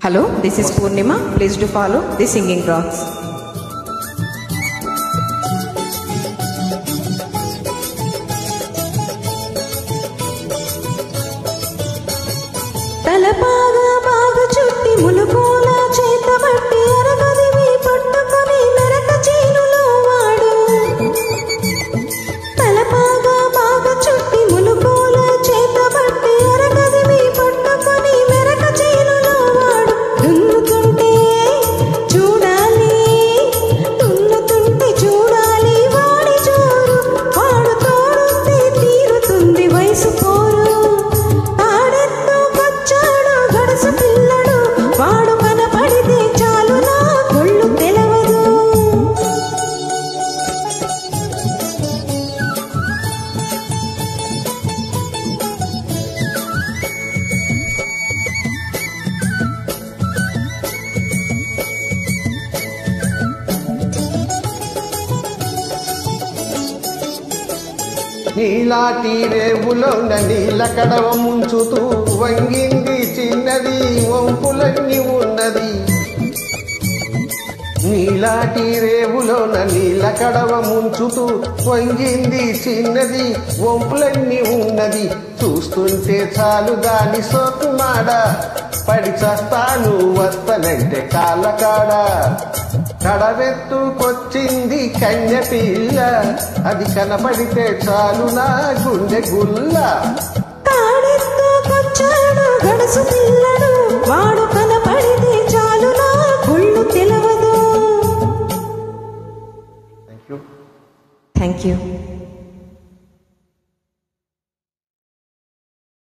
Hello, this is Purnima. Please do follow the singing rocks. తలపాగా బాగా చుట్టి ములుకోల చేత బట్టి అరగదివి పట్టుకొని నరక చేనులో వాడు తలపాగా బాగా చుట్టి ములుకోల చేత బట్టి అరగదివి పట్టుకొని నరక చేనులో వాడు దున్నుతుంటే చూడాలి వాడి జోరు వాడు తోడుంటే తీరుతుంది వయసు పోరు వాడు కనపడితే చాలు నా కొళ్ళు తెలవదు నీలాటి రేవులోన నీళ్ళ కడవ ముంచుతూ వంగింది చిన్నది వంపులన్నీ ఉన్నది. నీలాటి రేవులోన నీళ్ళ కడవ ముంచుతూ వంగింది చిన్నది వంపులన్నీ ఉన్నది. చూస్తుంటే చాలు దాని సోకుమాడ పడి చస్తాను వస్తనంటే కాళ్ళకాడ కడవెత్తుకొచ్చింది కన్య పిల్ల అది కనపడితే చాలు నా గుండె గుల్ల కాడెత్తుకొచ్చాడు గడుసు పిల్ల